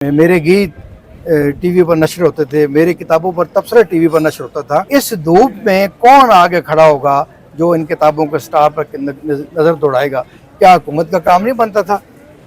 मेरे गीत टीवी पर नशर होते थे, मेरी किताबों पर तबसरा टीवी पर नशर होता था। इस धूप में कौन आगे खड़ा होगा जो इन किताबों के स्टार पर नज़र दौड़ाएगा? क्या हुकूमत का काम नहीं बनता था?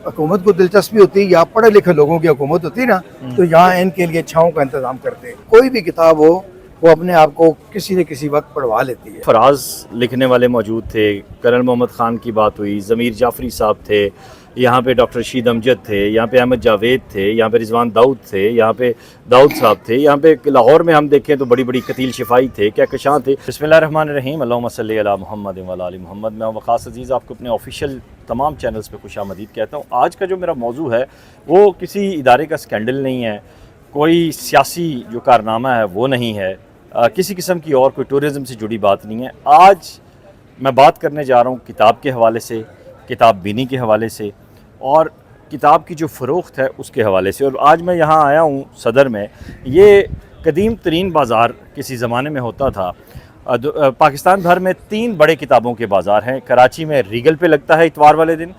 हुकूमत को दिलचस्पी होती या पढ़े लिखे लोगों की हुकूमत होती ना, तो यहाँ इनके लिए छाँव का इंतजाम करते। कोई भी किताब हो वो अपने आप को किसी न किसी वक्त पढ़वा लेती है। फराज लिखने वाले मौजूद थे, कर्नल मोहम्मद ख़ान की बात हुई, ज़मीर जाफ़री साहब थे, यहाँ पे डॉक्टर रशीद अमजद थे, यहाँ पे अहमद जावेद थे, यहाँ पे रिजवान दाऊद थे, यहाँ पे दाऊद साहब थे, यहाँ पे लाहौर में हम देखें तो बड़ी बड़ी कतील शिफाई थे, कहकशां थे। बिस्मिल्लाहिर्रहमानिर्रहीम, अल्लाहुम्मा सल्ली अला मुहम्मद व अला आलि मुहम्मद। मैं वक़ास अज़ीज़ आपको अपने ऑफिशियल तमाम चैनल्स पे खुशामदीद कहता हूँ। आज का जो मेरा मौजू है वो किसी इदारे का स्कैंडल नहीं है, कोई सियासी जो कारनामा है वो नहीं है, किसी किस्म की और कोई टूरिज़म से जुड़ी बात नहीं है। आज मैं बात करने जा रहा हूँ किताब के हवाले से, किताब बीनी के हवाले से और किताब की जो फ़रोख्त है उसके हवाले से। और आज मैं यहाँ आया हूँ सदर में। ये कदीम तरीन बाज़ार किसी ज़माने में होता था। पाकिस्तान भर में 3 बड़े किताबों के बाज़ार हैं। कराची में रीगल पे लगता है इतवार वाले दिन,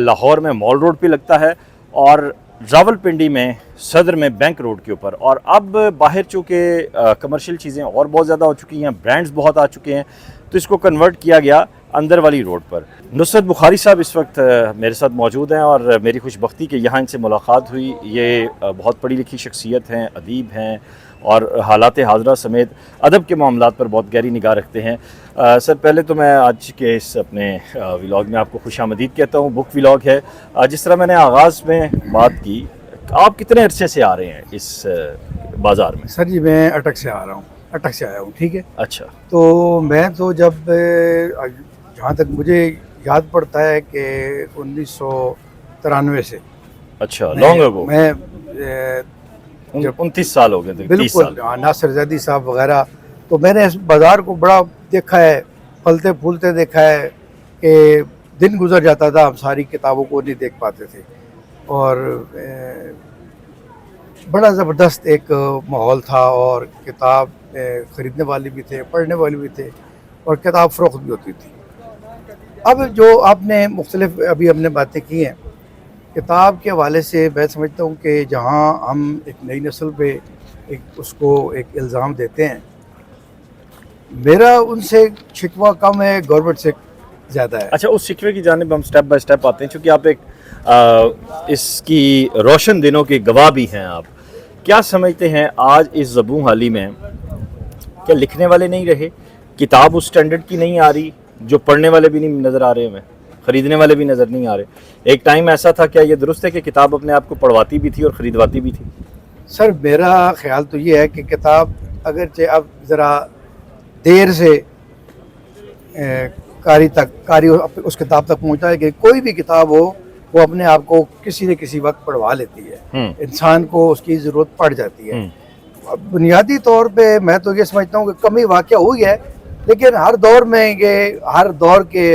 लाहौर में मॉल रोड पे लगता है और रावलपिंडी में सदर में बैंक रोड के ऊपर। और अब बाहर चूँकि कमर्शियल चीज़ें और बहुत ज़्यादा हो चुकी हैं, ब्रांड्स बहुत आ चुके हैं, तो इसको कन्वर्ट किया गया अंदर वाली रोड पर। नुसरत बुखारी साहब इस वक्त मेरे साथ मौजूद हैं और मेरी खुशबख्ती कि यहाँ इनसे मुलाकात हुई। ये बहुत पढ़ी लिखी शख्सियत हैं, अदीब हैं और हालात हाज़रा समेत अदब के मामलात पर बहुत गहरी निगाह रखते हैं। सर, पहले तो मैं आज के इस अपने व्लॉग में आपको खुशामदीद कहता हूँ। बुक व्लॉग है। जिस तरह मैंने आगाज़ में बात की, आप कितने अरसे से आ रहे हैं इस बाज़ार में? सर जी, मैं अटक से आ रहा हूँ, अटक से आया हूँ। ठीक है। अच्छा। तो मैं तो जब जहाँ तक मुझे याद पड़ता है कि 1993 से। अच्छा, लॉन्ग अगो। मैं जब 29 साल हो गए थे। बिल्कुल, नासिर जैदी साहब वगैरह, तो मैंने इस बाज़ार को बड़ा देखा है, फलते फूलते देखा है कि दिन गुजर जाता था, हम सारी किताबों को नहीं देख पाते थे। और बड़ा ज़बरदस्त एक माहौल था और किताब ख़रीदने वाले भी थे, पढ़ने वाले भी थे और किताब फ़रोख्त भी होती थी। अब जो आपने मुख्तलिफ अभी हमने बातें की हैं किताब के हवाले से, मैं समझता हूँ कि जहाँ हम एक नई नस्ल पे एक उसको एक इल्ज़ाम देते हैं, मेरा उनसे शिकवा कम है, गवर्नमेंट से ज़्यादा है। अच्छा, उस शिकवे की जानिब हम स्टेप बाय स्टेप आते हैं, क्योंकि आप एक इसकी रोशन दिनों के गवाह भी हैं। आप क्या समझते हैं आज इस ज़बूं हाली में, क्या लिखने वाले नहीं रहे, किताब उस स्टैंडर्ड की नहीं आ रही, जो पढ़ने वाले भी नहीं नज़र आ रहे हमें, ख़रीदने वाले भी नज़र नहीं आ रहे? एक टाइम ऐसा था, क्या ये दुरुस्त है कि किताब अपने आप को पढ़वाती भी थी और ख़रीदवाती भी थी? सर, मेरा ख्याल तो ये है कि किताब अगरचे अब ज़रा देर से कारी उस किताब तक पहुँचता है कि कोई भी किताब हो वो अपने आप को किसी न किसी वक्त पढ़वा लेती है। इंसान को उसकी ज़रूरत पड़ जाती है। बुनियादी तौर पे मैं तो ये समझता हूँ कि कमी वाक़या हुई है, लेकिन हर दौर में हर दौर के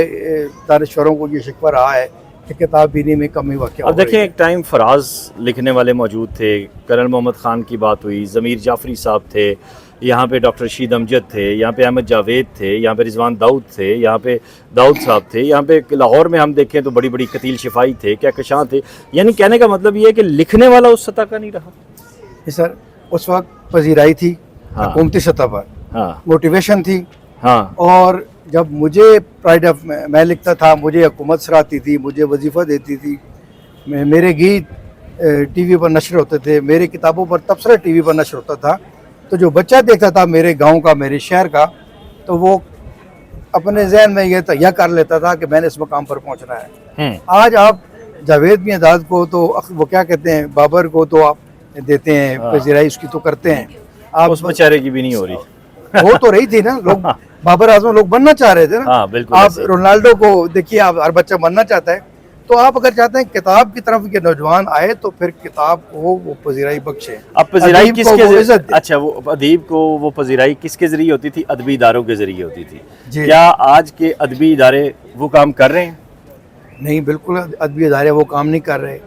दानिश्वरों को ये शिकवा रहा है कि किताब बीनी में कमी वाक़या। अब देखिए, एक टाइम फराज लिखने वाले मौजूद थे, कर्नल मोहम्मद ख़ान की बात हुई, ज़मीर जाफ़री साहब थे, यहाँ पे डॉक्टर रशीद अमजद थे, यहाँ पे अहमद जावेद थे, यहाँ पे रिजवान दाऊद थे, यहाँ पे दाऊद साहब थे, यहाँ पे लाहौर में हम देखें तो बड़ी बड़ी कतील शिफाई थे, कहकशां थे। यानी कहने का मतलब ये है कि लिखने वाला उस सतह का नहीं रहा। सर, उस वक्त पजीराई थी, हुकूमती सतह पर, मोटिवेशन थी। हाँ। और जब मुझे प्राइड ऑफ मैं लिखता था, मुझे हुकूमत सराहती थी, मुझे वजीफ़ा देती थी, मेरे गीत टीवी पर नशर होते थे, मेरी किताबों पर तबसरा टीवी पर नशर होता था, तो जो बच्चा देखता था मेरे गांव का, मेरे शहर का, तो वो अपने जहन में ये तैयार कर लेता था कि मैंने इस मकाम पर पहुंचना है। आज आप जावेद बिन अदाद को तो वो क्या कहते हैं, बाबर को तो आप देते हैं पजीराई, उसकी तो करते हैं, आप उस बेचारे की भी नहीं हो रही। हो तो रही थी ना, लोग बाबर आजम लोग बनना चाह रहे थे ना। हाँ, बिल्कुल। आप रोनाल्डो को देखिए, आप हर बच्चा बनना चाहता है। तो आप अगर चाहते हैं किताब की तरफ के नौजवान आए तो फिर किताब को वो पजीराई बख्शे। अब पजीराई किसके, अच्छा, वो अदीब को वो पजीराई किसके जरिए होती थी? अदबी इदारों के जरिए होती थी। क्या आज के अदबी इदारे वो काम कर रहे हैं? नहीं, बिल्कुल अदबी इदारे वो काम नहीं कर रहे।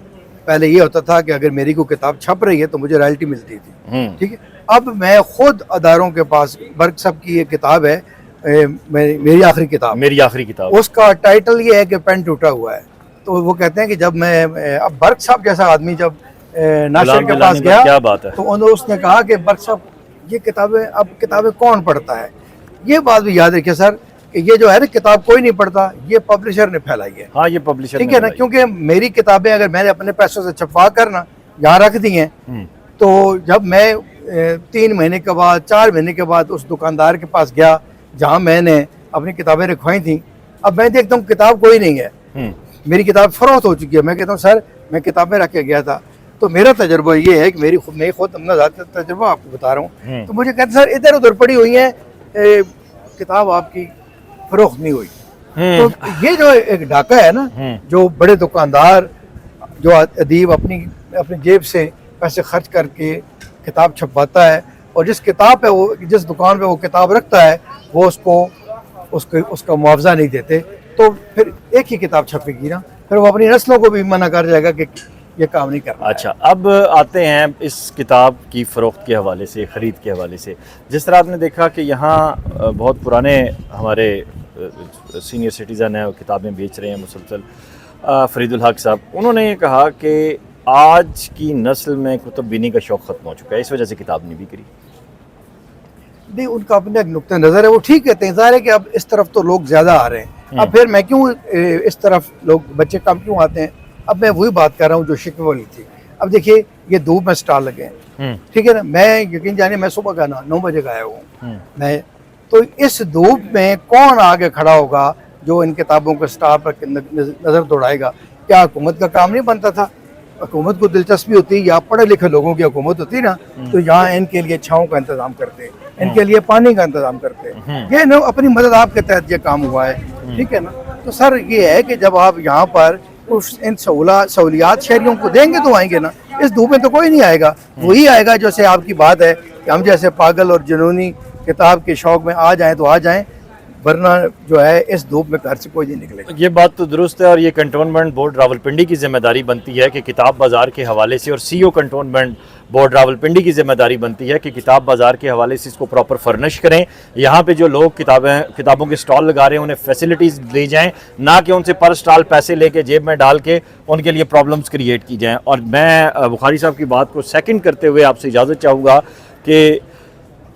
पहले ये होता था कि अगर मेरी कोई किताब छप रही है तो मुझे रॉयल्टी मिलती थी। ठीक है। अब मैं खुद अदारों के पास, बर्क साहब की ये किताब है, मेरी आखिरी किताब, उसका टाइटल ये है कि पेन टूटा हुआ है। तो वो कहते हैं कि जब मैं, अब बर्क साहब जैसा आदमी जब नाशिर के गुलाम पास गिलानी गया, क्या बात है। तो उसने कहा कि बर्क साहब ये किताबें, अब किताबें कौन पढ़ता है। ये बात भी याद रखिए सर कि ये जो है ना किताब कोई नहीं पढ़ता, ये पब्लिशर ने फैलाई है। हाँ, ये पब्लिशर ठीक है ना, क्योंकि मेरी किताबें अगर मैंने अपने पैसों से छपवा कर ना यहाँ रख दी हैं, तो जब मैं 3 महीने के बाद 4 महीने के बाद उस दुकानदार के पास गया जहाँ मैंने अपनी किताबें रखवाई थी, अब मैं देखता हूँ किताब कोई नहीं है, मेरी किताब फरोख्त हो चुकी है। मैं कहता हूँ सर मैं किताबें रख के गया था। तो मेरा तजुर्बा ये है कि मैं खुद अपना ज़ाती तजुर्बा आपको बता रहा हूँ। तो मुझे कहते सर इधर उधर पड़ी हुई है, किताब आपकी फरोख्त नहीं हुई। तो ये जो एक डाका है ना, जो बड़े दुकानदार, जो अदीब अपनी जेब से पैसे खर्च करके किताब छपवाता है, और जिस किताब पे वो, जिस दुकान पे वो किताब रखता है, वो उसका मुआवजा नहीं देते, तो फिर एक ही किताब छपेगी ना, फिर वो अपनी नस्लों को भी मना कर जाएगा कि ये काम नहीं करना। अच्छा, अब आते हैं इस किताब की फ़रोख्त के हवाले से, ख़रीद के हवाले से। जिस तरह आपने देखा कि यहाँ बहुत पुराने हमारे सीनियर सिटीज़न हैं, वो किताबें बेच रहे हैं मुसलसल। फरीदुल हक साहब, उन्होंने ये कहा कि आज की नस्ल में कुतुब बीनी का शौक़ ख़त्म हो चुका है, इस वजह से किताब नहीं बिक रही। नहीं, उनका अपना एक नुक्ता नज़र है, वो ठीक कहते हैं। ज़ाहिर है कि अब इस तरफ तो लोग ज़्यादा आ रहे हैं, अब फिर मैं क्यों इस तरफ लोग बच्चे कम क्यों आते हैं। अब मैं वही बात कर रहा हूँ जो शिकवे वाली थी। अब देखिए ये धूप में स्टॉल लगे हैं, ठीक है ना, मैं यकीन जानिए मैं सुबह का 9 बजे का आया हूँ मैं, तो इस धूप में कौन आगे खड़ा होगा जो इन किताबों के स्टॉल पर नज़र दौड़ाएगा। क्या हुकूमत का काम नहीं बनता था? हुकूमत को दिलचस्पी होती, या पढ़े लिखे लोगों की हुकूमत होती ना, तो यहाँ इनके लिए छाँव का इंतजाम करते, इनके लिए पानी का इंतजाम करते। ये ना अपनी मदद आपके तहत ये काम हुआ है, ठीक है ना। तो सर ये है कि जब आप यहाँ पर इन सहूलियात शहरियों को देंगे तो आएंगे ना, इस धूप में तो कोई नहीं आएगा। वही आएगा जैसे आपकी बात है कि हम जैसे पागल और जुनूनी किताब के शौक में आ जाएं तो आ जाएं, वरना जो है इस धूप में घर से कोई नहीं निकलेगा। ये बात तो दुरुस्त है, और ये कंटोनमेंट बोर्ड रावलपिंडी की जिम्मेदारी बनती है कि किताब बाज़ार के हवाले से, और सीईओ कंटोनमेंट बोर्ड रावलपिंडी की जिम्मेदारी बनती है कि किताब बाज़ार के हवाले से इसको प्रॉपर फर्निश करें। यहाँ पे जो लोग किताबों के स्टॉल लगा रहे हैं उन्हें फैसिलिटीज़ दी जाएँ, ना कि उनसे पर स्टॉल पैसे लेके जेब में डाल के उनके लिए प्रॉब्लम्स क्रिएट की जाएँ। और मैं बुखारी साहब की बात को सेकेंड करते हुए आपसे इजाज़त चाहूँगा कि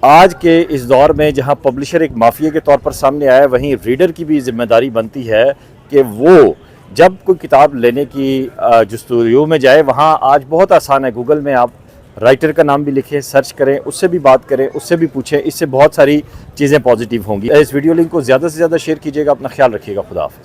आज के इस दौर में जहां पब्लिशर एक माफिया के तौर पर सामने आया है, वहीं रीडर की भी जिम्मेदारी बनती है कि वो जब कोई किताब लेने की जस्तजू में जाए, वहां आज बहुत आसान है, गूगल में आप राइटर का नाम भी लिखें, सर्च करें, उससे भी बात करें, उससे भी पूछें, इससे बहुत सारी चीज़ें पॉजिटिव होंगी। इस वीडियो लिंक को ज़्यादा से ज़्यादा शेयर कीजिएगा। अपना ख्याल रखिएगा। खुदा हाफ़िज़।